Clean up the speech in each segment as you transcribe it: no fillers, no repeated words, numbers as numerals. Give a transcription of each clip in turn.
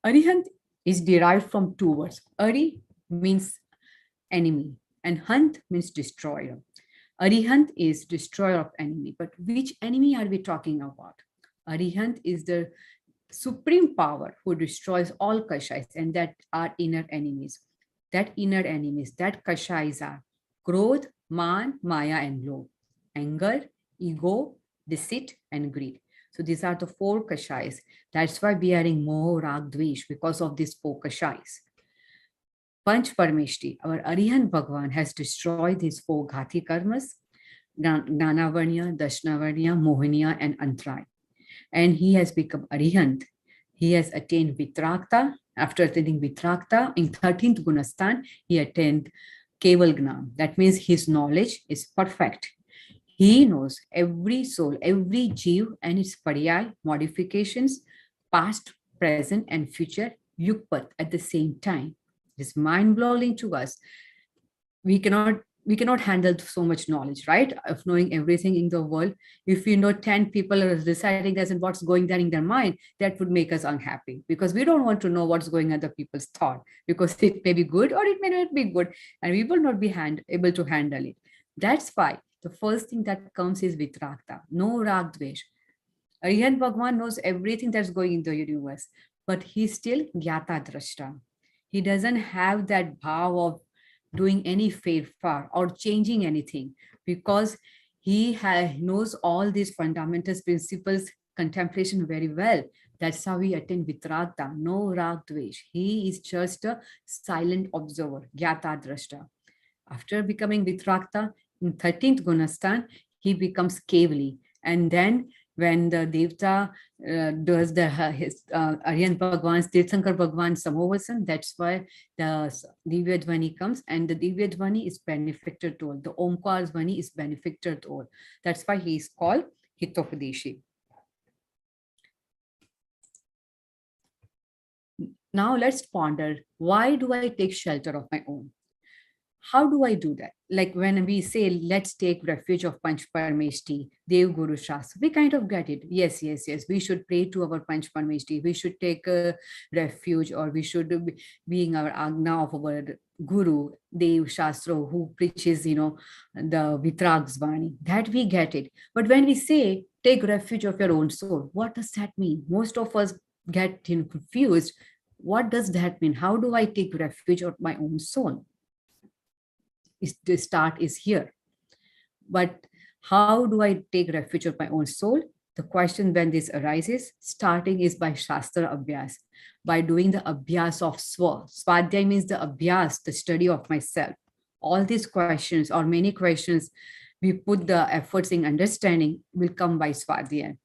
Arihant is derived from two words. Ari means enemy and Hunt means destroyer. Arihant is destroyer of enemy. But which enemy are we talking about? Arihant is the supreme power who destroys all kashais, and that are inner enemies. That kashais are Krodh, Man, Maya, and Lobh, anger, ego, deceit, and greed. So these are the four kashais. That's why we are in Moh, Rag, Dvesh, because of these four kashais. Panch Parmeshti, our Arihant Bhagwan, has destroyed these four Ghati karmas, Gnanavarnya, Dashnavarnya, Mohaniya, and Antray. And he has become Arihant. He has attained Vitrakta. After attaining Vitrakta, in 13th Gunastan, he attained Keval Gnam. That means his knowledge is perfect. He knows every soul, every jeev and its paryay, modifications, past, present, and future, yukpat at the same time. It is mind-blowing to us. We cannot handle so much knowledge, right? Of knowing everything in the world. If we know 10 people are deciding this and what's going there in their mind, that would make us unhappy because we don't want to know what's going on other people's thought because it may be good or it may not be good and we will not be able to handle it. That's why the first thing that comes is vitrakta, no rag dvesh. Arihant Bhagwan knows everything that's going in the universe, but he's still gyata drashta. He doesn't have that bhav of doing any far or changing anything because he knows all these fundamental principles, contemplation very well. That's how we attain Vitragta, no rag dvesh. He is just a silent observer, gyata drashta. After becoming Vitragta, in 13th Gunastan, he becomes Kevali. And then when the Devta does his Arihant Bhagwan's, Tirthankar Bhagwan's Samovasan, that's why the Divya Dvani comes, and the Divya Dvani is benefited to all. The Omkar Dvani is benefited to all. That's why he is called Hitopadeshi. Now let's ponder, why do I take shelter of my own? How do I do that? Like when we say, let's take refuge of Panch Parmeshti, Dev Guru Shastra, we kind of get it. Yes. We should pray to our Panch Parmeshti. We should take a refuge, or we should be in our Agna of our Guru, Dev Shastra, who preaches, the Vitrags Vani. That we get it. But when we say, take refuge of your own soul, what does that mean? Most of us get confused. What does that mean? How do I take refuge of my own soul? The start is here. But how do I take refuge of my own soul? The question when this arises, starting is by Shastra Abhyas, by doing the Abhyas of Swa. Swadhyay means the Abhyas, the study of myself. All these questions, or many questions, we put the efforts in understanding, will come by Swadhyay.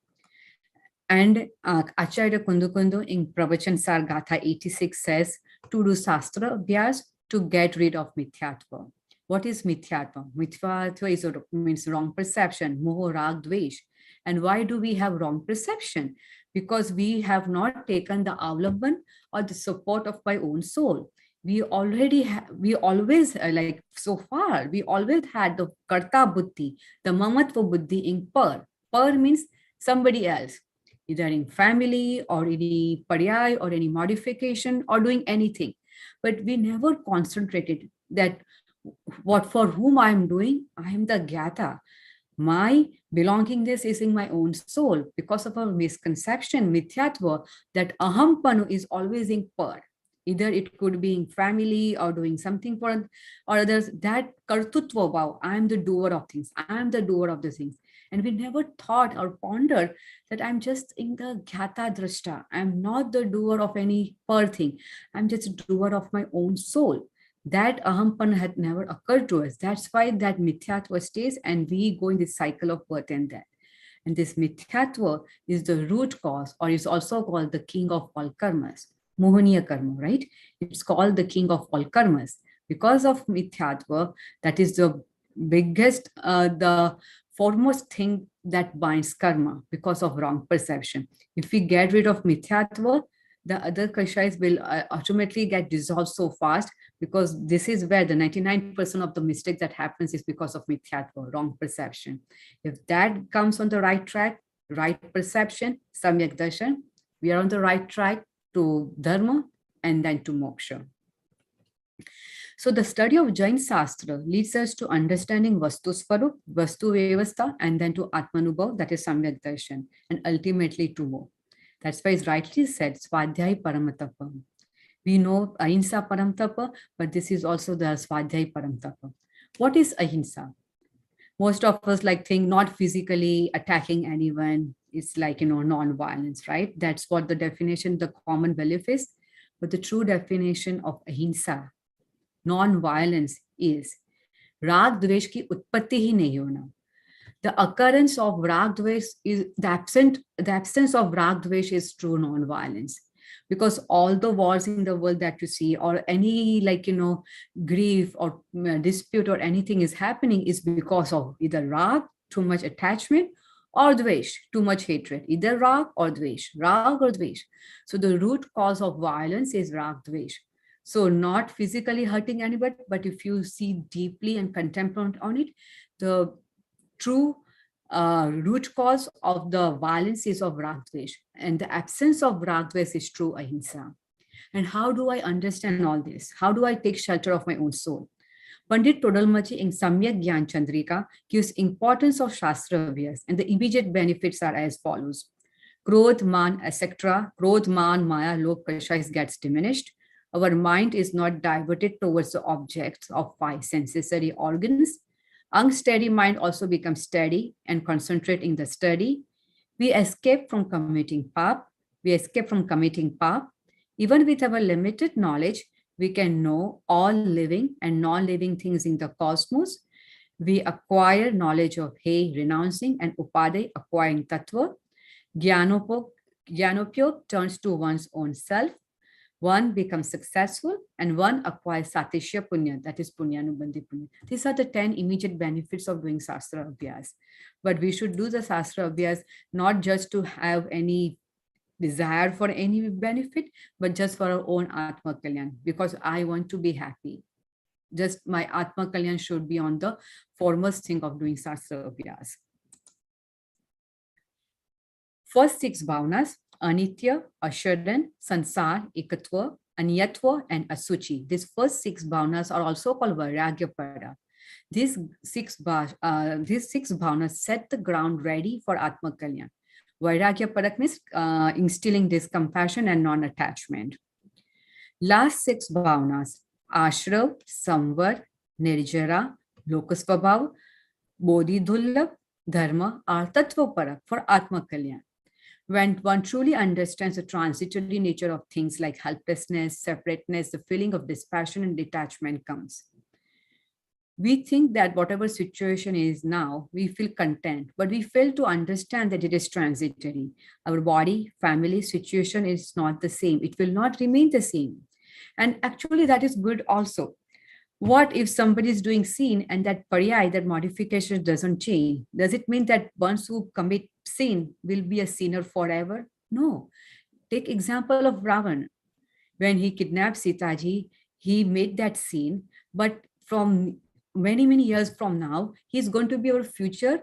And Acharya Kundu in Pravachan Sar Gatha 86 says, to do Shastra Abhyas, to get rid of Mithyatva. What is mithyatva? Mithyatva means wrong perception, moho, rag, dvesh. And why do we have wrong perception? Because we have not taken the avlamban or the support of my own soul. We always, like so far, we always had the karta buddhi, the mamatva buddhi in par. Par means somebody else, either in family or any paryay or any modification or doing anything. But we never concentrated that what for whom I am doing, I am the Gyata. My belongingness is in my own soul because of a misconception, mithyatva, that ahampanu is always in par. Either it could be in family or doing something for or others. That kartutva bhav, I am the doer of things. I am the doer of the things. And we never thought or pondered that I'm just in the Gyata Drashta. I'm not the doer of any par thing. I'm just a doer of my own soul. That ahampan had never occurred to us. That's why that mithyatva stays and we go in this cycle of birth and death. And this mithyatva is the root cause, or is also called the king of all karmas, mohaniya karma, right? It's called the king of all karmas. Because of mithyatva, that is the biggest, the foremost thing that binds karma because of wrong perception. If we get rid of mithyatva, the other kashais will ultimately get dissolved so fast, because this is where the 99% of the mistake that happens is because of mithyatva, wrong perception. If that comes on the right track, right perception, samyak darshan, we are on the right track, to dharma, and then to moksha. So the study of Jain Shastra leads us to understanding Vastu Swarup, Vastu Vyavastha, and then to Atmanubhav, that is Samyak Darshan, and ultimately to more. That's why it's rightly said, Swadhyay Paramatapa. We know Ahimsa Paramtapa, but this is also the Swadhyay Paramtapa. What is Ahimsa? Most of us like think not physically attacking anyone. It's like, non-violence, right? That's what the definition, the common belief is. But the true definition of Ahimsa, non-violence, is राग द्वेष की उत्पत्ति ही नहीं होना. The occurrence of rag dvesh is the absence of rag dvesh is true non-violence, because all the wars in the world that you see, or any grief or dispute or anything is happening, is because of either rag, too much attachment, or dvesh, too much hatred, either rag or dvesh. So the root cause of violence is rag dvesh. So not physically hurting anybody, but if you see deeply and contemplate on it, the true root cause of the violence is of ragdvesh, and the absence of ragdvesh is true ahimsa. And how do I understand all this? How do I take shelter of my own soul? Pandit Todalmachi in Samyak Gyan Chandrika gives importance of Shastra Vyas, and the immediate benefits are as follows. Krodh, man, etc. Krodh, man, maya, lobh, kasha gets diminished. Our mind is not diverted towards the objects of five sensory organs. Unsteady mind also becomes steady and concentrate in the study. We escape from committing pap. Even with our limited knowledge, we can know all living and non-living things in the cosmos. We acquire knowledge of He, renouncing, and Upadai, acquiring Tattva. Jnanopyog turns to one's own self. One becomes successful, and one acquires Satishya Punya, that is Punyanubandhi Punya. These are the 10 immediate benefits of doing Shastra Abhyas. But we should do the Shastra Abhyas not just to have any desire for any benefit, but just for our own Atma Kalyan, because I want to be happy. Just my Atma Kalyan should be on the foremost thing of doing Shastra Abhyas. First 6 bhavanas, Anitya, Asharan, Sansar, Ekatva, Anyatva, and Asuchi. These first 6 bhavanas are also called Vairagya Pada. These six bhavanas set the ground ready for Atma Kalyan. Vairagya Padak means instilling this compassion and non-attachment. Last 6 bhavanas, Ashrav, Samvar, Nirjara, Lokasvabhav, Bodhidhullabh, Dharma are Tattva Parak for Atma Kalyan. When one truly understands the transitory nature of things like helplessness, separateness, the feeling of dispassion and detachment comes. We think that whatever situation is now, we feel content, but we fail to understand that it is transitory. Our body, family, situation is not the same. It will not remain the same. And actually that is good also. What if somebody is doing sin and that paryay, that modification doesn't change? Does it mean that once who commit sin will be a sinner forever? No. Take example of Ravan. When he kidnapped Sitaji, he made that sin, but from many, many years from now, he's going to be our future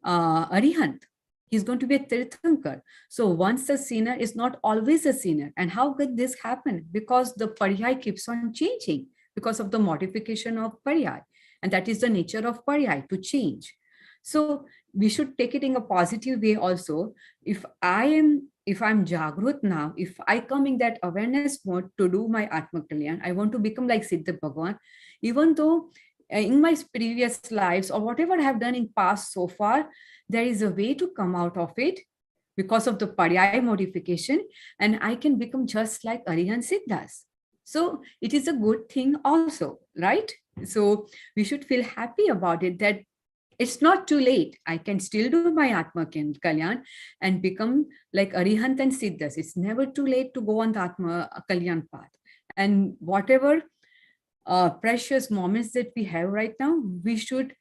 Arihant. He's going to be a Tirthankar. So once a sinner is not always a sinner. And how could this happen? Because the paryay keeps on changing, because of the modification of paryay. And that is the nature of paryay, to change. So we should take it in a positive way also. If I'm Jagrut now, if I come in that awareness mode to do my Atma Kalyan, I want to become like Siddha Bhagavan, even though in my previous lives or whatever I have done in past so far, there is a way to come out of it because of the paryay modification, and I can become just like Arihant Siddhas. So it is a good thing also, right? So we should feel happy about it, that it's not too late. I can still do my Atma Kalyan and become like Arihant and Siddhas. It's never too late to go on the Atma Kalyan path. And whatever precious moments that we have right now, we should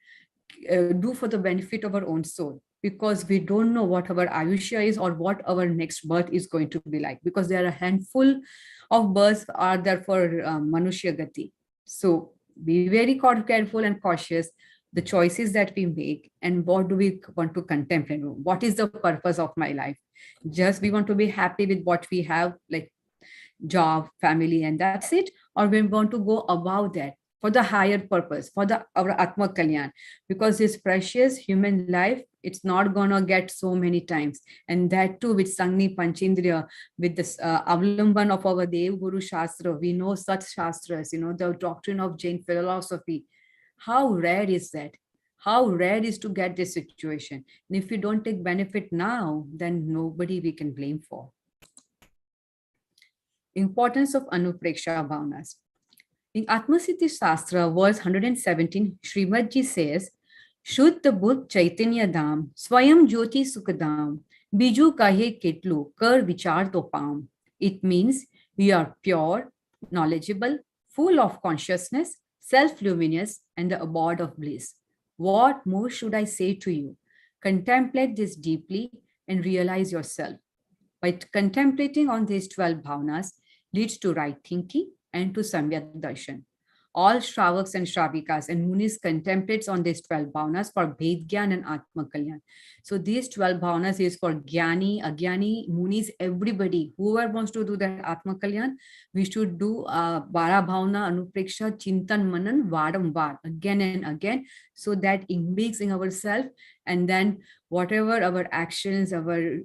do for the benefit of our own soul, because we don't know what our Ayushya is or what our next birth is going to be like, because there are a handful of births are there for Manushya Gati. So be very careful and cautious the choices that we make, and what do we want to contemplate? What is the purpose of my life? Just we want to be happy with what we have, like job, family, and that's it? Or we want to go above that for the higher purpose, for the our Atma Kalyan, because this precious human life, it's not gonna get so many times. And that too with Sangni Panchindriya, with this avlamban of our Dev Guru Shastra. We know such Shastras, the doctrine of Jain philosophy. How rare is that? How rare is to get this situation? And if we don't take benefit now, then nobody we can blame for. Importance of Anupreksha Bhavnas. In Atmasiddhi Shastra, verse 117, Srimadji says, Shuddha Buddh Chaitanya Dham, Swayam Jyoti Sukadam, Biju Kahe Ketlu, Kar Vichar To Pam. It means we are pure, knowledgeable, full of consciousness, self-luminous, and the abode of bliss. What more should I say to you? Contemplate this deeply and realize yourself. By contemplating on these 12 bhavnas leads to right thinking and to Samyak Darshan. All Shravaks and Shravikas and Munis contemplates on these 12 bhavnas for Bhed Gyan and Atma Kalyan. So these 12 bhavnas is for Gyani, Agyani, Munis, everybody. Whoever wants to do that Atma Kalyan, we should do Bara Bhavna, Anupreksha, Chintan, Manan, Vadam Vad, again and again, so that it makes in ourselves, and then whatever our actions, our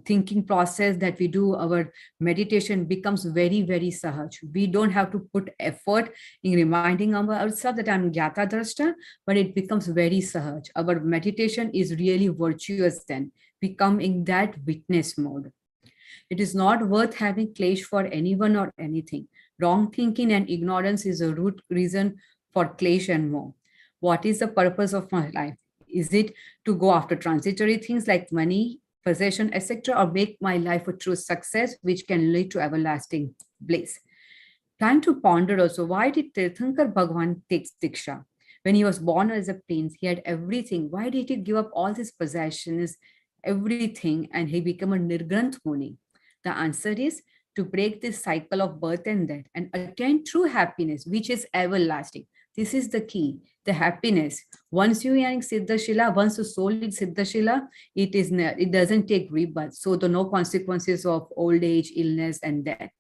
thinking process that we do, our meditation becomes very, very sahaj. We don't have to put effort in reminding ourselves that I'm Gyata Drashta, but it becomes very sahaj. Our meditation is really virtuous then. We come in that witness mode. It is not worth having clash for anyone or anything. Wrong thinking and ignorance is a root reason for clash and more. What is the purpose of my life? Is it to go after transitory things like money, possession, etc., or make my life a true success, which can lead to everlasting bliss? Time to ponder also, why did Tirthankar Bhagwan take Diksha? When he was born as a prince, he had everything. Why did he give up all his possessions, everything, and he became a Nirgranth Muni? The answer is to break this cycle of birth and death and attain true happiness, which is everlasting. This is the key, the happiness. Once you are in Siddhashila, once the soul is Siddhashila, it doesn't take rebirth. So the no consequences of old age, illness, and death.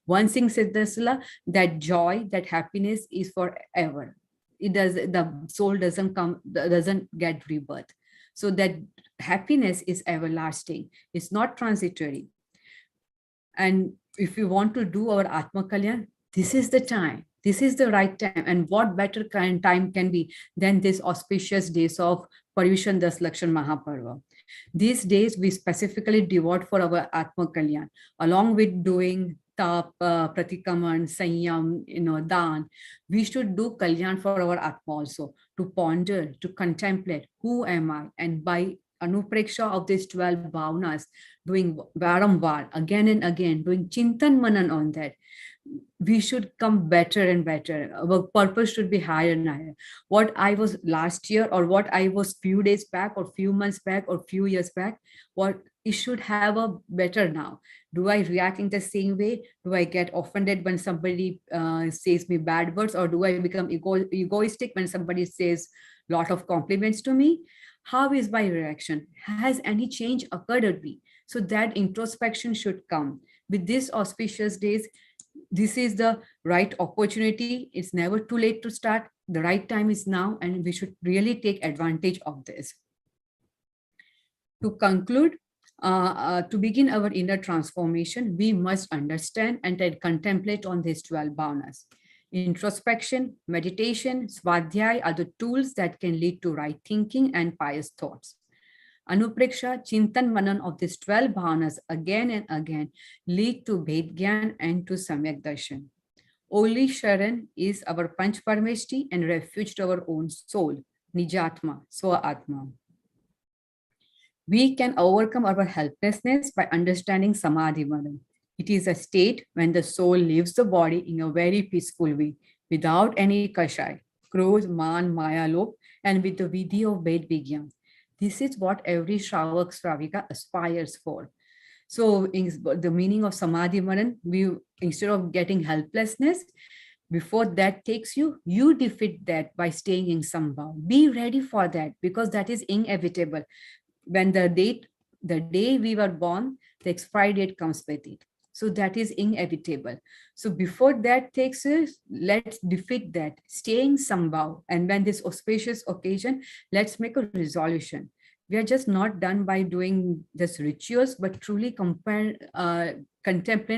Once in Siddhashila, that joy, that happiness is forever. The soul doesn't get rebirth. So that happiness is everlasting. It's not transitory. And if we want to do our Atma Kalyan, this is the time. This is the right time. And what better kind time can be than this auspicious days of Paryushan Das Lakshan Mahaparva. These days we specifically devote for our Atma Kalyan, along with doing tap, pratikaman, sanyam, dan. We should do Kalyan for our Atma also, to ponder, to contemplate, who am I? And by Anupreksha of these 12 bhavnas, doing varamvar, again and again, doing Chintan Manan on that, we should come better and better. Our purpose should be higher and higher. What I was last year, or what I was few days back, or few months back, or few years back, what it should have a better now. Do I react in the same way? Do I get offended when somebody says me bad words, or do I become egoistic when somebody says a lot of compliments to me? How is my reaction? Has any change occurred at me? So that introspection should come. With these auspicious days, this is the right opportunity. It's never too late to start. The right time is now, and we should really take advantage of this. To conclude, to begin our inner transformation, we must understand and then contemplate on these 12 bhavnas. Introspection, meditation, svadhyay are the tools that can lead to right thinking and pious thoughts. Anupreksha, Chintan Manan of these 12 bhavnas again and again lead to Bhed Gyan and to Samyak Darshan. Only Sharan is our Panch Parmeshti and refuge to our own soul, Nijatma, Swa Atma. We can overcome our helplessness by understanding Samadhi Maran. It is a state when the soul leaves the body in a very peaceful way, without any kashai, krodh, man, maya, lop, and with the vidhi of Ved Vigyan. This is what every Shravak Shravika aspires for. So in the meaning of Samadhi Maran, instead of getting helplessness, before that takes you, you defeat that by staying in Sambhav. Be ready for that, because that is inevitable. When the day we were born, the expiry date comes with it. So that is inevitable. So before that takes us, let's defeat that, staying somehow. And when this auspicious occasion, let's make a resolution. We are just not done by doing this rituals, but truly contemplate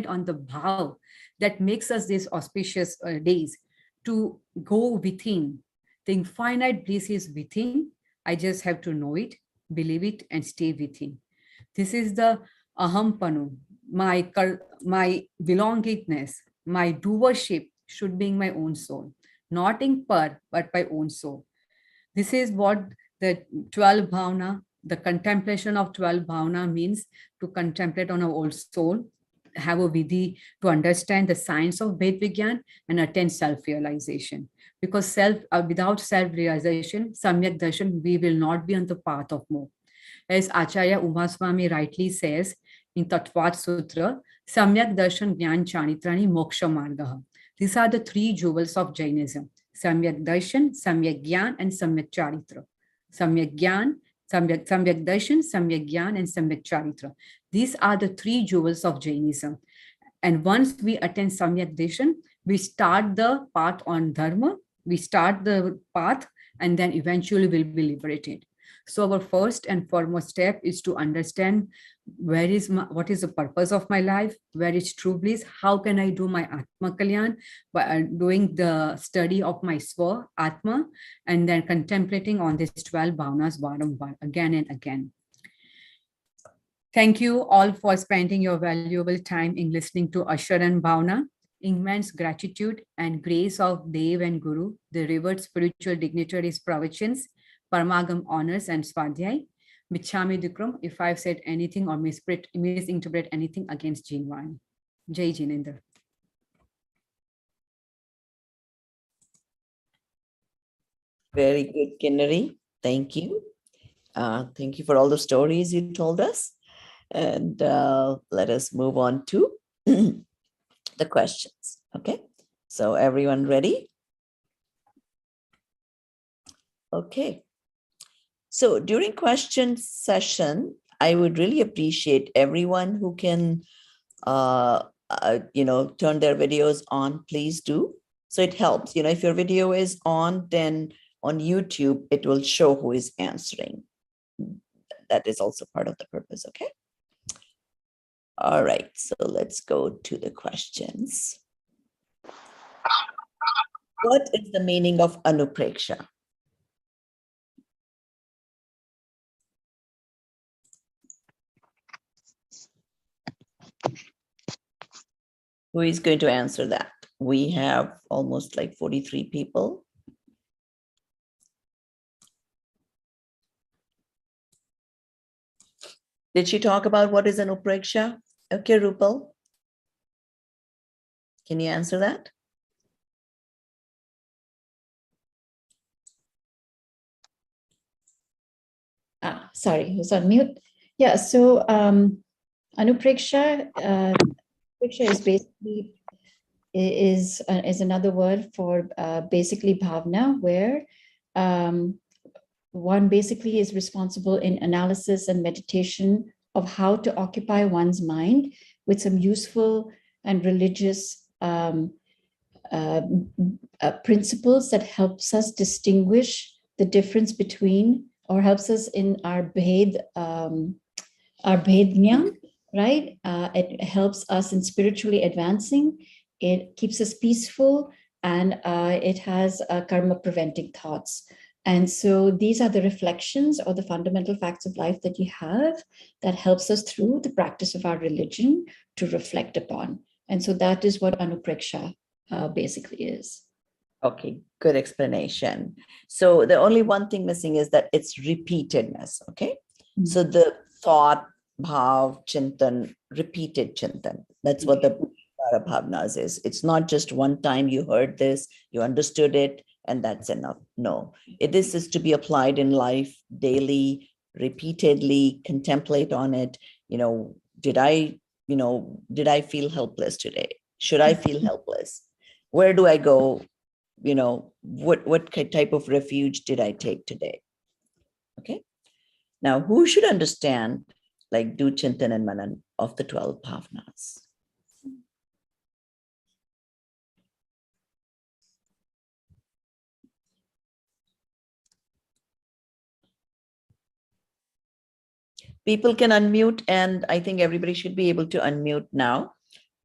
on the bhav that makes us these auspicious days to go within. The infinite bliss is within. I just have to know it, believe it, and stay within. This is the ahampanu, my belongingness, my doership should be in my own soul, not in par, but my own soul. This is what the 12 bhavana, the contemplation of 12 bhavana means, to contemplate on our old soul, have a vidhi to understand the science of Ved Vigyan and attain self-realization. Because without self-realization, Samyak Darshan, we will not be on the path of more. As Acharya Umaswamy rightly says in Tattvat Sutra, Samyak Darshan Gyan Chanitrani Moksha Margaha. These are the three jewels of Jainism: Samyak Darshan, Samyak Gyan, and Samyak Charitra. Samyak Gyan, Samyak Darshan, Samyak Gyan, and Samyak Charitra. These are the three jewels of Jainism. And once we attain Samyak Darshan, we start the path on Dharma, we start the path, and then eventually we'll be liberated. So our first and foremost step is to understand what is the purpose of my life, where is true bliss, how can I do my Atma Kalyan by doing the study of my Swa, Atma, and then contemplating on these 12 bhavanas again and again. Thank you all for spending your valuable time in listening to Ashar and Bhavana. Immense gratitude and grace of Dev and Guru, the revered spiritual dignitaries' pravachans, Paramagam honors, and Swadhyay. Michhami Dukram, if I've said anything or misinterpret anything against Jinwan. Jai Jinendra. Very good, Kinnari. Thank you. Thank you for all the stories you told us. And let us move on to the questions. Okay. So everyone ready? Okay. So during question session, I would really appreciate everyone who can, turn their videos on, please do. So it helps, if your video is on, then on YouTube, it will show who is answering. That is also part of the purpose, okay? All right, so let's go to the questions. What is the meaning of anupreksha? Who is going to answer that? We have almost like 43 people. Did she talk about what is an upreksha? Okay, Rupal. Can you answer that? Sorry, who's on mute? Yeah, so anupreksha is basically is another word for basically bhavna, where one basically is responsible in analysis and meditation of how to occupy one's mind with some useful and religious principles that helps us distinguish the difference between, or helps us in our bhed jnana, right? It helps us in spiritually advancing. It keeps us peaceful, and it has karma preventing thoughts. And so these are the reflections or the fundamental facts of life that you have that helps us through the practice of our religion to reflect upon. And so that is what anupreksha basically is. Okay, good explanation. So the only one thing missing is that it's repeatedness, okay? Mm-hmm. So the thought, bhav, chintan, repeated chintan. That's what the bhavnas is. It's not just one time you heard this, you understood it, and that's enough. No, this is to be applied in life daily, repeatedly, contemplate on it. Did I feel helpless today? Should I feel helpless? Where do I go? What type of refuge did I take today? Okay. Now, who should understand, like do Chintan and Manan of the 12 bhavnas? People can unmute, and I think everybody should be able to unmute now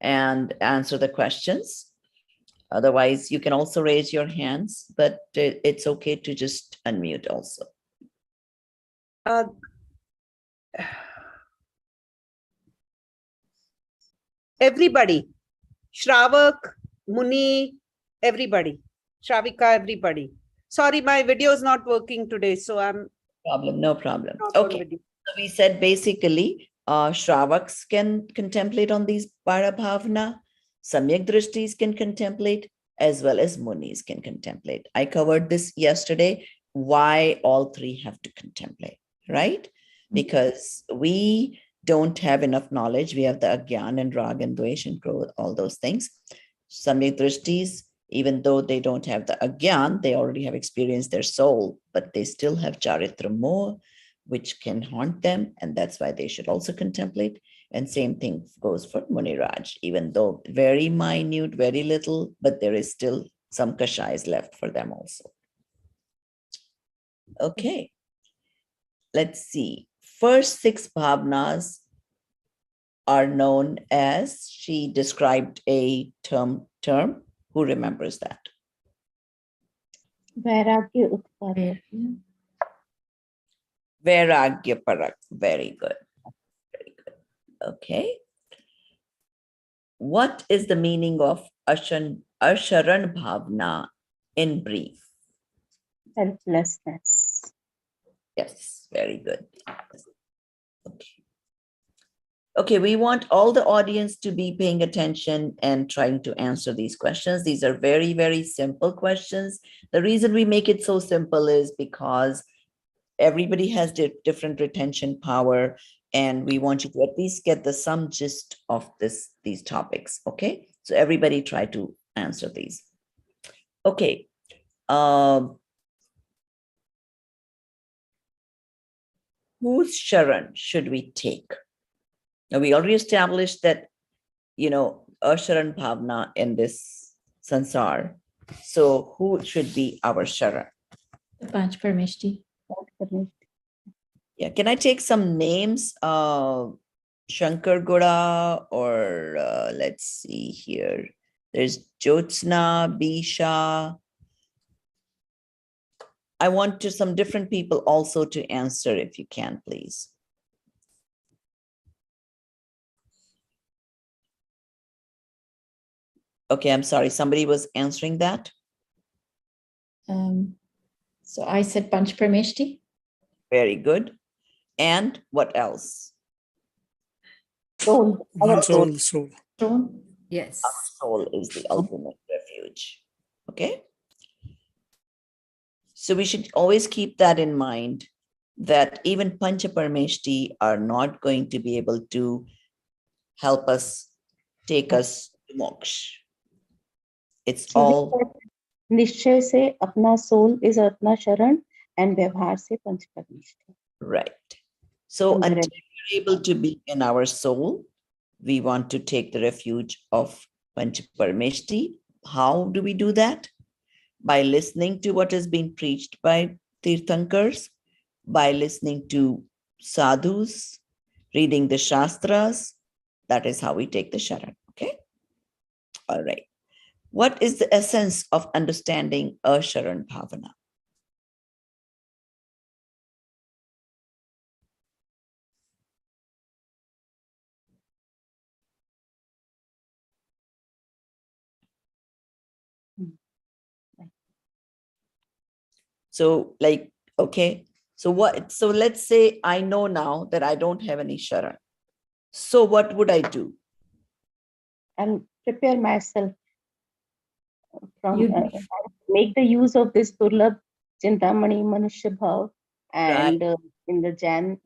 and answer the questions. Otherwise, you can also raise your hands, but it's okay to just unmute also. Everybody, Shravak, Muni, everybody, Shravika, everybody. Sorry, my video is not working today, so I'm No problem. not on Okay. video. So we said basically, Shravaks can contemplate on these Parabhavna, Samyak Drishtis can contemplate, as well as Munis can contemplate. I covered this yesterday, why all three have to contemplate, right? Because we don't have enough knowledge. We have the Agyan and Rag and Dvesh and Krodh, all those things. Samyak Drishtis, even though they don't have the Agyan, they already have experienced their soul, but they still have Charitra Moh, which can haunt them, and that's why they should also contemplate. And same thing goes for Muniraj, even though very minute, very little, but there is still some kashais left for them also. Okay, let's see. First 6 bhavnas are known as, she described a term. Who remembers that? Vairagya Utpad. Vairagya Parak. Very good. Very good. Okay. What is the meaning of Asharan Bhavna in brief? Selflessness. Yes, very good. Okay. Okay, we want all the audience to be paying attention and trying to answer these questions. These are very, very simple questions. The reason we make it so simple is because everybody has different retention power, and we want you to at least get the some gist of these topics. Okay, so everybody try to answer these. Okay. Whose Sharan should we take? Now, we already established that, Asharan Bhavna in this sansar. So who should be our Sharan? Panch Parameshti. Yeah, can I take some names? Shankar Goda, or let's see here. There's Jyotsna, Bisha. I want some different people also to answer if you can, please. Okay, I'm sorry. Somebody was answering that. So I said Panch Parameshti. Very good. And what else? Soul. One Our soul. soul. Yes. Our soul is the ultimate refuge. Okay. So we should always keep that in mind, that even Pancha Parameshti are not going to be able to help us, take us to moksha. It's all निश्चय से अपना soul is अपना शरण and व्यवहार से पंच परमेष्टि. right. So until we're able to be in our soul, we want to take the refuge of Pancha Parameshti. How do we do that? By listening to what is being preached by Tirthankars, by listening to sadhus, reading the shastras. That is how we take the sharan. Okay. All right. What is the essence of understanding Asharan Bhavana? So okay. So let's say I know now that I don't have any sharan. So what would I do? And prepare myself from make the use of this Durlabh Chintamani Manushya Bhav and in the Jain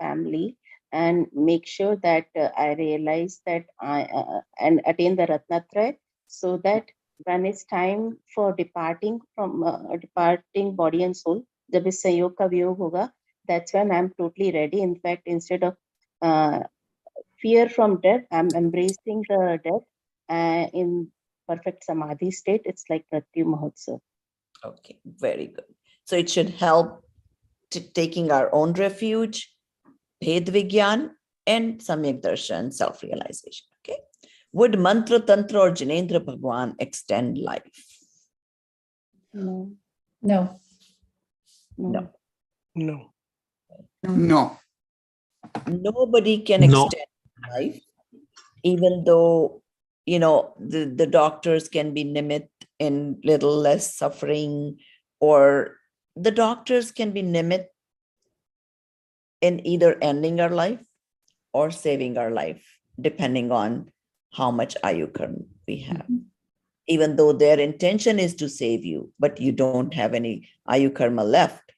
family, and make sure that I realize that I and attain the Ratnatraya, so that when it's time for departing from departing body and soul, जब इस संयोग का वियोग होगा, that's when I'm totally ready. In fact, instead of fear from death, I'm embracing the death in perfect samadhi state. It's like Mrityu Mahotsav. Okay, very good. So it should help to taking our own refuge, Bhed Vigyan, and Samyak Darshan, self-realization. Okay. Would Mantra, Tantra, or Jinendra Bhagwan extend life? No. No. No. No. No. Nobody can No. extend life, even though, the doctors can be nimit in little less suffering, or the doctors can be nimit in either ending our life or saving our life, depending on how much ayukar we have. Even though their intention is to save you, but you don't have any ayukarma left.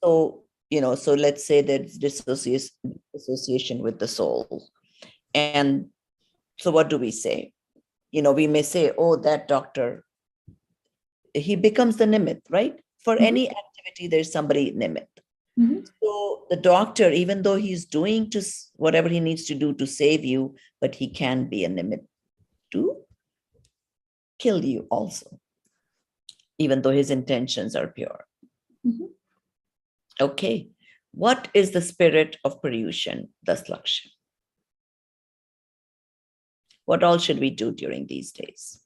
So, so let's say there's dissociation with the soul. And so what do we say? We may say, oh, that doctor, he becomes the nimit, right? For any activity, there's somebody nimit. So the doctor, even though he's doing whatever he needs to do to save you, but he can be a nimit to kill you also, even though his intentions are pure. Okay. What is the spirit of Paryushan, thus Laksha? What all should we do during these days?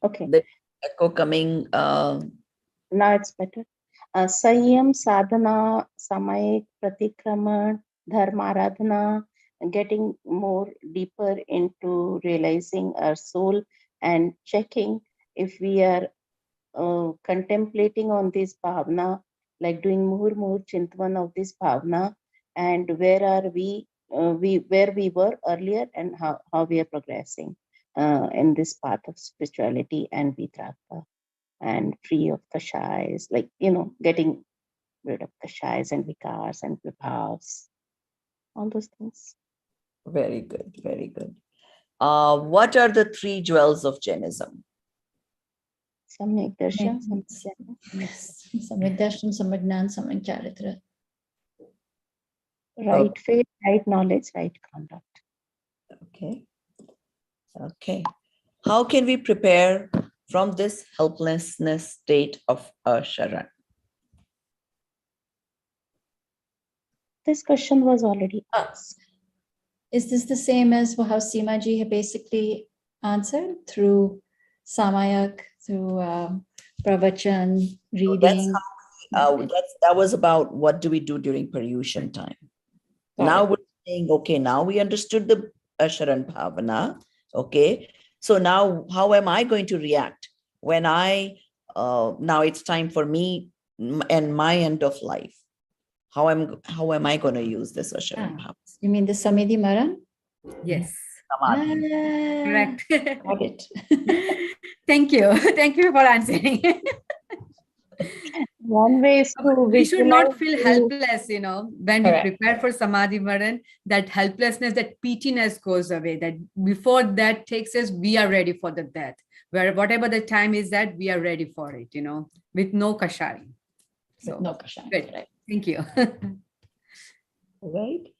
Okay. The echo coming. Now it's better. Sanyam, sadhana, samay, pratikraman, dharmaradhana, getting more deeper into realizing our soul and checking if we are contemplating on this bhavna, like doing more chintvan of this bhavna, and where are we, where we were earlier, and how we are progressing in this path of spirituality and vitraka, and free of kashayas, like, getting rid of kashayas and vikars and vibhavs, all those things. Very good, very good. What are the three jewels of Jainism? Samyak darshan, Yes. Samyak darshan, samyak jnana, samyak charitra. right faith, right knowledge, right conduct. Okay. Okay. How can we prepare from this helplessness state of Sharan? This question was already asked. Is this the same as how Seema ji had basically answered through Samayak, through pravachan, reading? That was about what do we do during Paryushan time. Now we're saying, okay, now we understood the Sharan Bhavana. Okay. So now how am I going to react when now it's time for me and my end of life? How am I going to use this Sharan Bhavana? You mean the Samadhi Maran? Yes. Samadhi. Correct. Got it. Thank you. Thank you for answering. One way is to We should not feel visualize helpless, when we prepare for Samadhi Maran, that helplessness, that pettiness goes away. That before that takes us, we are ready for the death. Where whatever the time is that, we are ready for it, with no kashari. So, No kashan. good. Right. Thank you. Right.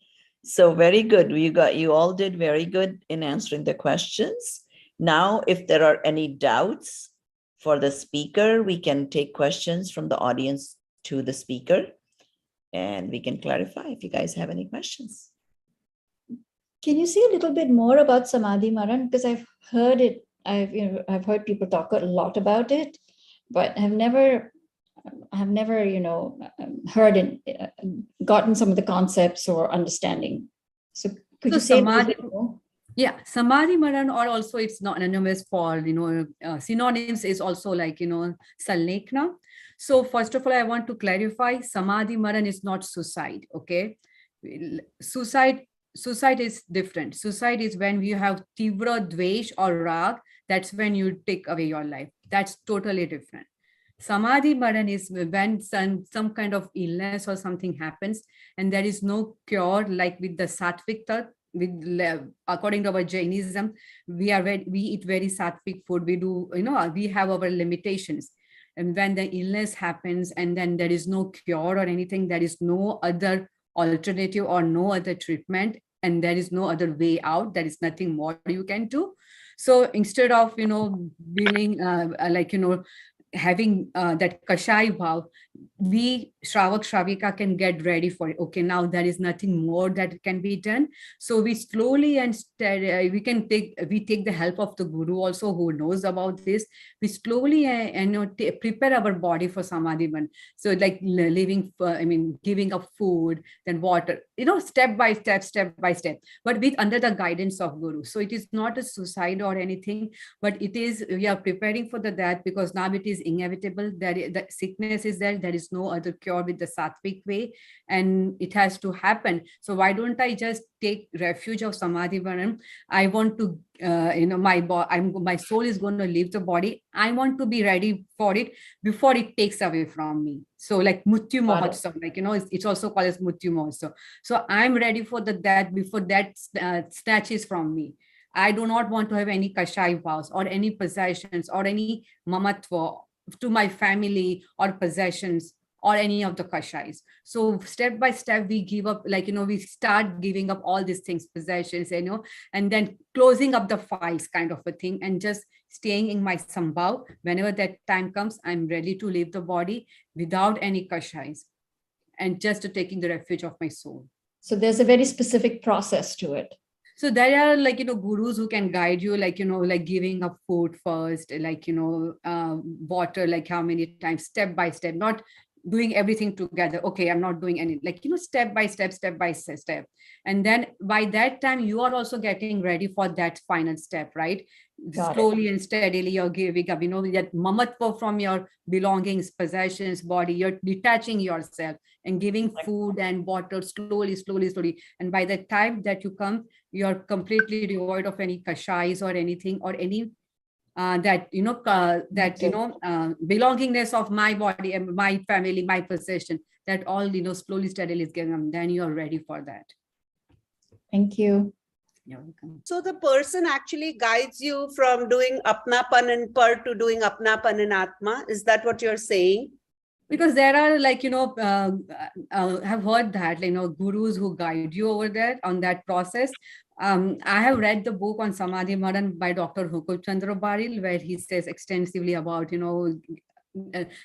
So very good. You all did very good in answering the questions. Now, if there are any doubts for the speaker, we can take questions from the audience to the speaker, and we can clarify if you guys have any questions. Can you say a little bit more about Samadhi Maran? Because I've heard it. I've heard people talk a lot about it, but I've never heard and gotten some of the concepts or understanding. So could you say a little bit more? Yeah, Samadhi Maran, or also it's not anonymous for, synonyms is also like, Salnekna. So first of all, I want to clarify, Samadhi Maran is not suicide, okay? Suicide is different. Suicide is when you have tivra, dvesh or rag, that's when you take away your life. That's totally different. Samadhi Maran is when some kind of illness or something happens and there is no cure, like with the sattvic tat. According to our Jainism, we eat very sattvic food. We do, we have our limitations. And when the illness happens and then there is no cure or anything, there is no other alternative or no other treatment, and there is no other way out, there is nothing more you can do. So instead of, being having that kashay bhav, we Shravak Shravika can get ready for it. Okay, now there is nothing more that can be done. So we slowly and we take the help of the guru also, who knows about this. We slowly prepare our body for samadhi man. So like living, giving up food, then water, step by step, but with under the guidance of guru. So it is not a suicide or anything, but it is, we are preparing for that, because now it is inevitable that the sickness is there. There is no other cure with the sattvic way, and it has to happen. So why don't I just take refuge of samadhi varam? I want to, my soul is going to leave the body. I want to be ready for it before it takes away from me. So like Mutyu Mahotsav, it's also called as Mutyu Mahotsav. So I'm ready for that before that snatches from me. I do not want to have any kashay vows or any possessions or any mamatva to my family or possessions or any of the kashais. So step by step, we give up, we start giving up all these things, possessions, and then closing up the files kind of a thing, and just staying in my sambhav. Whenever that time comes, I'm ready to leave the body without any kashais, and just to taking the refuge of my soul. So there's a very specific process to it. So there are gurus who can guide you, giving up food first, water, like how many times, step by step, not doing everything together. Okay, I'm not doing any, step by step. And then by that time, you are also getting ready for that final step, right? Slowly and steadily, you're giving up, that mamatva from your belongings, possessions, body, you're detaching yourself and giving food and water slowly. And by the time that you come, you're completely devoid of any kashais or anything, or any belongingness of my body and my family, my possession, that all, slowly, steadily is getting them. Then you're ready for that. Thank you. You're welcome. So the person actually guides you from doing apnapan and par to doing apnapan and atma. Is that what you're saying? Because there are have heard that, gurus who guide you over there on that process. I have read the book on Samadhi Maran by Dr. Hukum Chandra Baril, where he says extensively about, the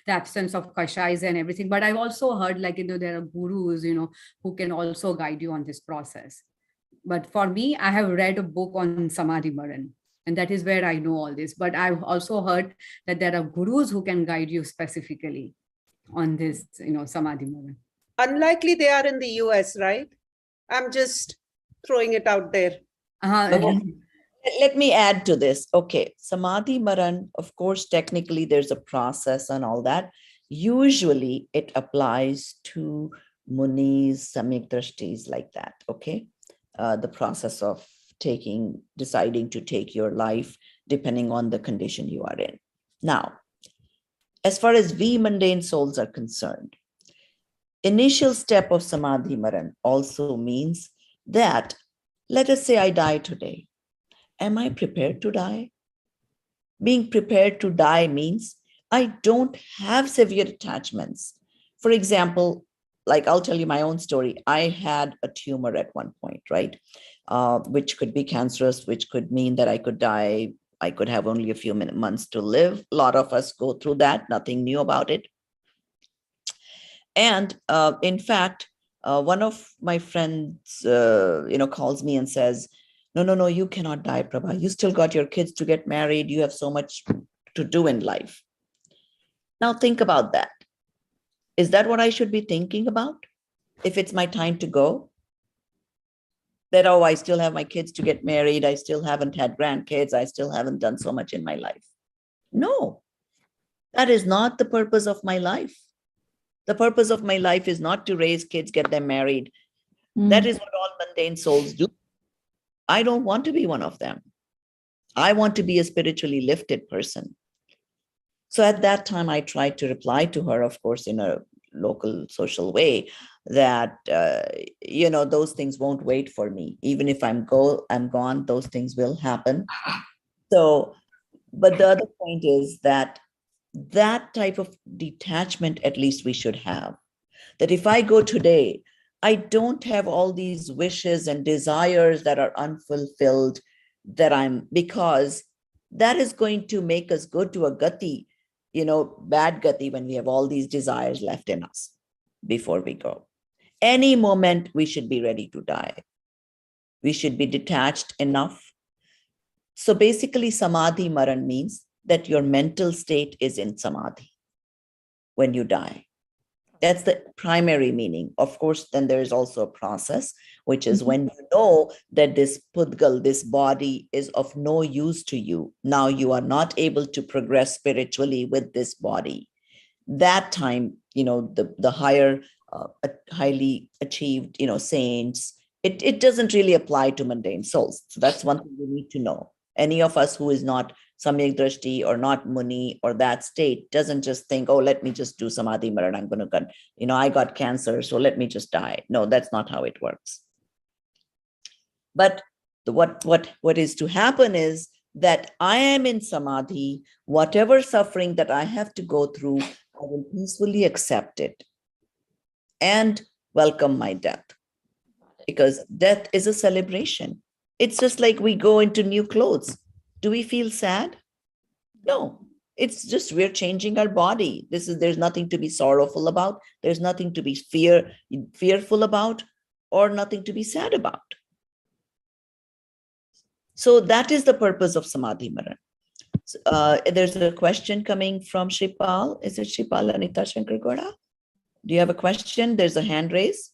absence of kashais and everything. But I've also heard there are gurus, who can also guide you on this process. But for me, I have read a book on Samadhi Maran, and that is where I know all this. But I've also heard that there are gurus who can guide you specifically on this, Samadhi Maran. Unlikely they are in the US, right? I'm just throwing it out there. Let me add to this. Okay, Samadhi Maran, of course, technically there's a process and all that. Usually it applies to munis, samyak drashtis, like that, okay? The process of deciding to take your life depending on the condition you are in. Now, as far as we mundane souls are concerned, initial step of Samadhi Maran also means that, let us say I die today. Am I prepared to die? Being prepared to die means I don't have severe attachments. For example, I'll tell you my own story. I had a tumor at one point, right? Which could be cancerous, which could mean that I could die. I could have only a few months to live. A lot of us go through that, nothing new about it. And in fact, one of my friends, calls me and says, no, you cannot die, Prabha. You still got your kids to get married. You have so much to do in life. Now think about that. Is that what I should be thinking about if it's my time to go? That, I still have my kids to get married. I still haven't had grandkids. I still haven't done so much in my life. No, that is not the purpose of my life. The purpose of my life is not to raise kids, get them married. That is what all mundane souls do. I don't want to be one of them. I want to be a spiritually lifted person. So at that time, I tried to reply to her, of course, in a local social way, that, those things won't wait for me. Even if I'm gone, those things will happen. So, but the other point is that type of detachment, at least we should have. That if I go today, I don't have all these wishes and desires that are unfulfilled that I'm, because that is going to make us go to a gati, bad gati, when we have all these desires left in us before we go. Any moment we should be ready to die. We should be detached enough. So basically, samadhi maran means that your mental state is in samadhi when you die. That's the primary meaning. Of course, then there is also a process, which is when you know that this pudgal, this body, is of no use to you. Now you are not able to progress spiritually with this body. That time, the higher, highly achieved, saints, it doesn't really apply to mundane souls. So that's one thing we need to know. Any of us who is not samyak drashti or not muni or that state doesn't just think, oh, let me just do samadhi maran. I'm going to, I got cancer, so let me just die. No, that's not how it works. But what is to happen is that I am in samadhi. Whatever suffering that I have to go through, I will peacefully accept it and welcome my death, because death is a celebration. It's just like we go into new clothes. Do we feel sad? No, it's just we're changing our body. There's nothing to be sorrowful about. There's nothing to be fearful about, or nothing to be sad about. So that is the purpose of samadhi maran. There's a question coming from Shripal. Is it Shripal Anita Shankar Goda? Do you have a question? There's a hand raise.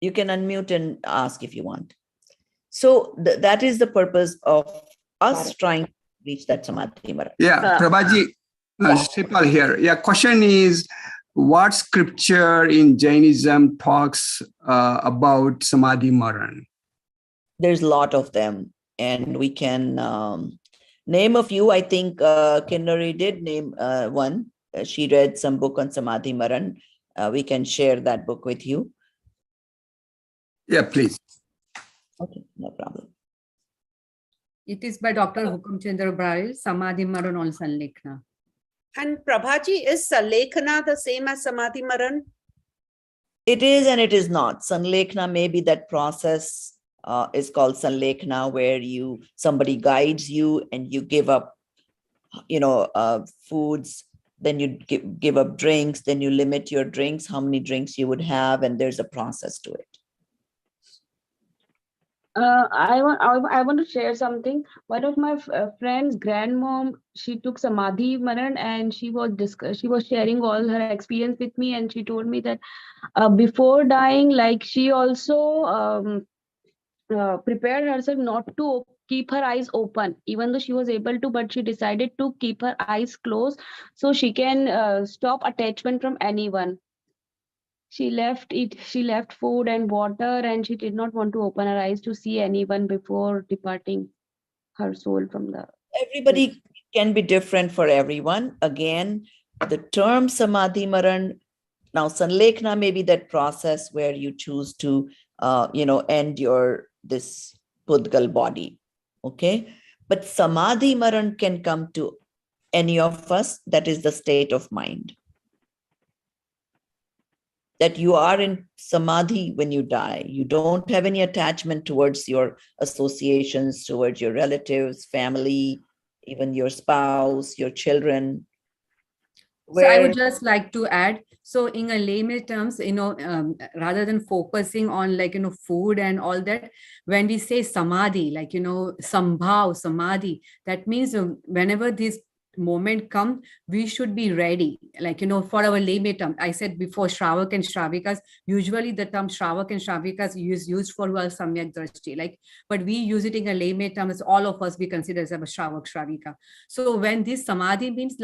You can unmute and ask if you want. So that is the purpose of us trying to reach that samadhi maran. Yeah, Prabhaji, Shripal here. Yeah, question is, what scripture in Jainism talks about samadhi maran? There's a lot of them, and we can name a few. I think Kinnari did name one. She read some book on samadhi maran. We can share that book with you. Yeah, please. Okay, no problem. It is by Dr. Hukum Chandra Braille, Samadhi Maran on Sanlekhna. And Prabhaji, is Sanlekhna the same as Samadhi Maran? It is and it is not. Sanlekhna, maybe that process is called Sanlekhna, where somebody guides you and you give up, foods, then you give up drinks, then you limit your drinks, how many drinks you would have, and there's a process to it. I want to share something. One of my friends' grandmom, she took Samadhi Maran, and she was sharing all her experience with me, and she told me that before dying, like she also prepared herself not to keep her eyes open, even though she was able to, but she decided to keep her eyes closed so she can stop attachment from anyone. She left food and water, and she did not want to open her eyes to see anyone before departing her soul from the... Everybody can be different for everyone. Again, the term samadhi maran, now sanlekhna may be that process where you choose to, end this pudgal body. Okay. But samadhi maran can come to any of us. That is the state of mind. That you are in samadhi when you die. You don't have any attachment towards your associations, towards your relatives, family, even your spouse, your children. So I would just like to add, so in a layman terms, rather than focusing on food and all that, when we say samadhi, sambhav, samadhi, that means whenever this moment come, we should be ready, for our layman term. I said before, shravak and shravikas, usually the term shravak and shravikas is used for samyak drashti, but we use it in a layman term as all of us we consider as a shravak shravika. So when this samadhi means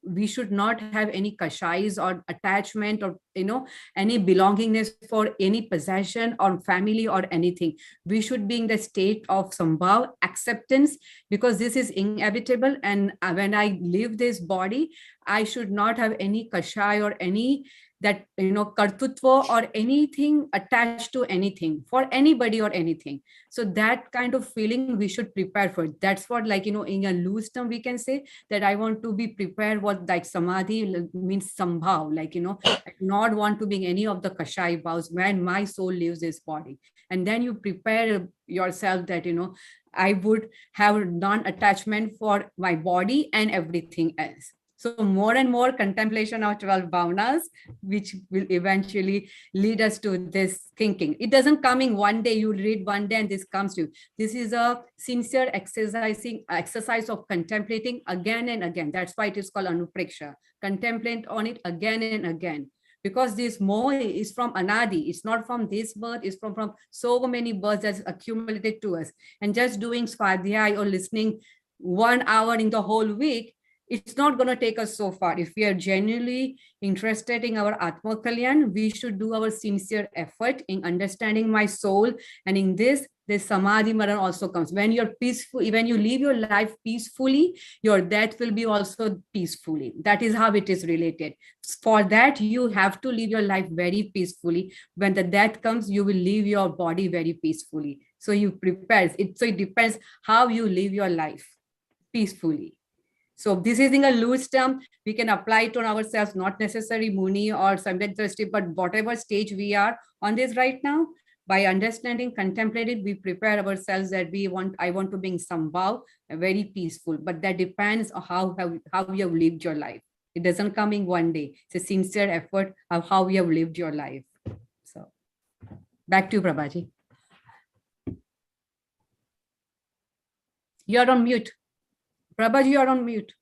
we should not have any kashais or attachment or any belongingness for any possession or family or anything. We should be in the state of sambhav, acceptance, because this is inevitable, and when I leave this body, I should not have any kashai or any that, kartutva or anything attached to anything for anybody or anything. So that kind of feeling we should prepare for. That's what, like, in a loose term, we can say that I want to be prepared. What like samadhi means, sambhav, like, I do not want to be in any of the kashai bhavs when my soul leaves this body. And then you prepare yourself that, I would have non-attachment for my body and everything else. So more and more contemplation of 12 bhavanas, which will eventually lead us to this thinking. It doesn't come in one day. You read one day and this comes to you. This is a sincere exercise of contemplating again and again. That's why it is called anupreksha. Contemplate on it again and again. Because this moha is from anadi. It's not from this birth. It's from so many births that's accumulated to us. And just doing svadhyaya or listening 1 hour in the whole week, it's not going to take us so far. If we are genuinely interested in our Atma Kalyan, we should do our sincere effort in understanding my soul. And in this Samadhi Maran also comes. When you're peaceful, when you live your life peacefully, your death will be also peacefully. That is how it is related. For that, you have to live your life very peacefully. When the death comes, you will leave your body very peacefully. So you prepare it. So it depends how you live your life peacefully. So this is in a loose term, we can apply it on ourselves, not necessarily Muni or Samved Drashti, but whatever stage we are on this right now, by understanding, contemplating, we prepare ourselves that I want to be in Sambhav, very peaceful, but that depends on how you have lived your life. It doesn't come in one day. It's a sincere effort of how you have lived your life. So back to you, Prabhaji. You're on mute. Prabhaji, you're on mute.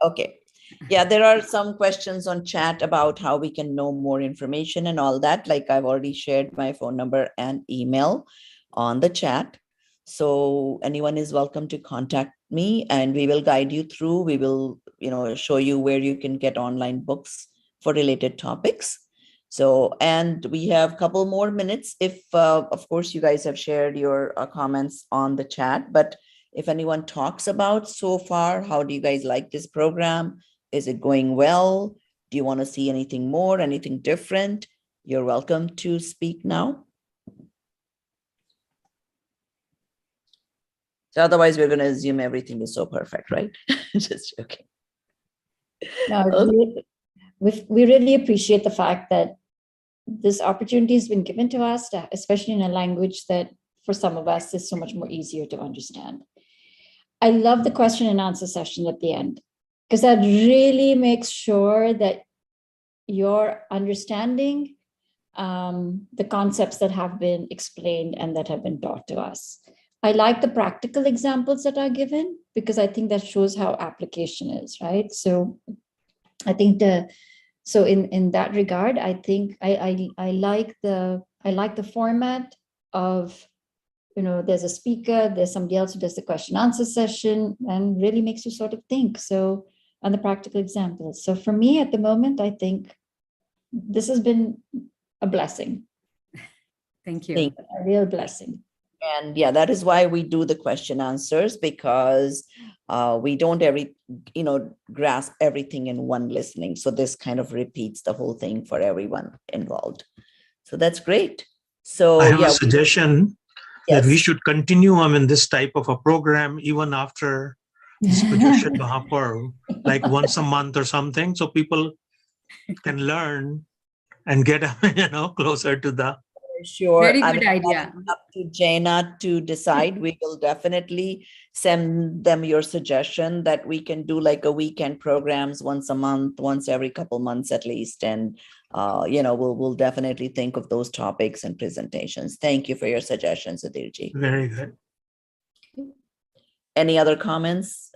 Okay. Yeah, there are some questions on chat about how we can know more information and all that. Like I've already shared my phone number and email on the chat. So anyone is welcome to contact me and we will guide you through. We will, show you where you can get online books for related topics. So, and we have a couple more minutes if, of course, you guys have shared your comments on the chat, but if anyone talks about so far, how do you guys like this program? Is it going well? Do you want to see anything more, anything different? You're welcome to speak now. So otherwise, we're going to assume everything is so perfect, right? Just joking. No, we really appreciate the fact that this opportunity has been given to us, especially in a language that for some of us is so much more easier to understand. I love the question and answer session at the end, because that really makes sure that you're understanding the concepts that have been explained and that have been taught to us. I like the practical examples that are given, because I think that shows how application is, right? So I think in that regard, I think I like the format of, there's a speaker, there's somebody else who does the question answer session and really makes you sort of think. So, on the practical examples. So for me at the moment, I think this has been a blessing. Thank you. A real blessing. And yeah, that is why we do the question answers, because we don't grasp everything in one listening. So this kind of repeats the whole thing for everyone involved. So that's great. So I have a suggestion. Yes. That we should continue this type of a program even after this Paryushan Mahaparv, like once a month or something, so people can learn and get closer to the. Sure. Very good idea. Up to Jaina to decide. We will definitely send them your suggestion that we can do like a weekend programs once a month, once every couple months at least, and we'll definitely think of those topics and presentations. Thank you for your suggestions, Sudhirji. Very good. Any other comments?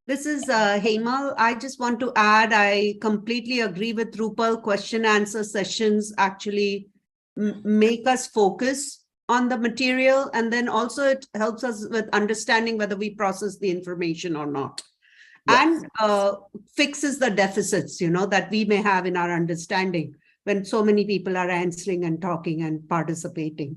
This is Hemal. I just want to add, I completely agree with Rupal. Question answer sessions actually make us focus on the material. And then also it helps us with understanding whether we process the information or not. Yes. And fixes the deficits, that we may have in our understanding when so many people are answering and talking and participating.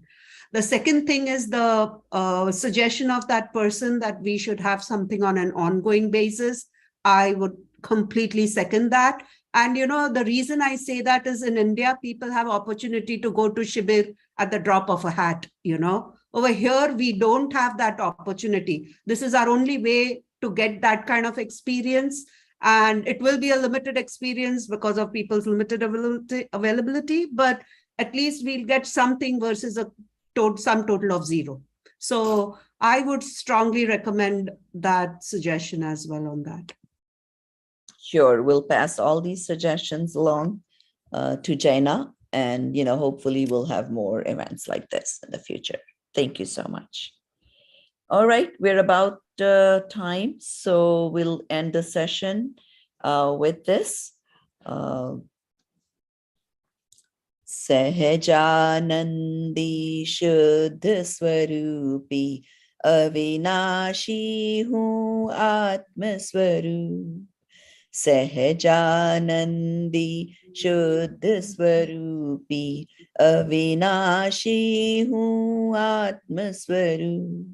The second thing is the suggestion of that person that we should have something on an ongoing basis. I would completely second that. And, the reason I say that is in India, people have opportunity to go to Shibir at the drop of a hat, Over here, we don't have that opportunity. This is our only way to get that kind of experience. And it will be a limited experience because of people's limited availability, but at least we'll get something versus a sum total of zero. So I would strongly recommend that suggestion as well on that. Sure, we'll pass all these suggestions along to Jaina, and hopefully we'll have more events like this in the future. Thank you so much. All right, we're about time, so we'll end the session with this. Sahajanandi Shuddha Swarupi Avinashi Hu Atma Swarup. Sahajanandi Shuddha Swarupi Avinashi Hu Atma Swarup.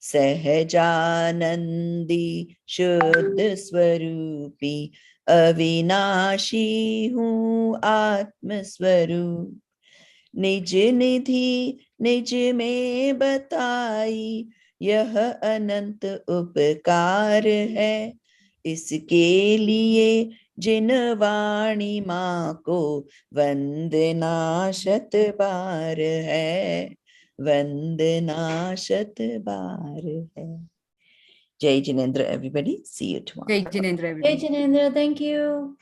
Sahajanandi Shuddha Swarupi Avinashi Hu Atma Swarup. निज निधि निज में बताई यह अनंत उपकार है, इसके लिए जिन वाणी माँ को वंदना शत बार है, वंदना शत बार है. Jai Jinendra, everybody. See you tomorrow. Jai Jinendra, everybody. Hey, Janendra, thank you.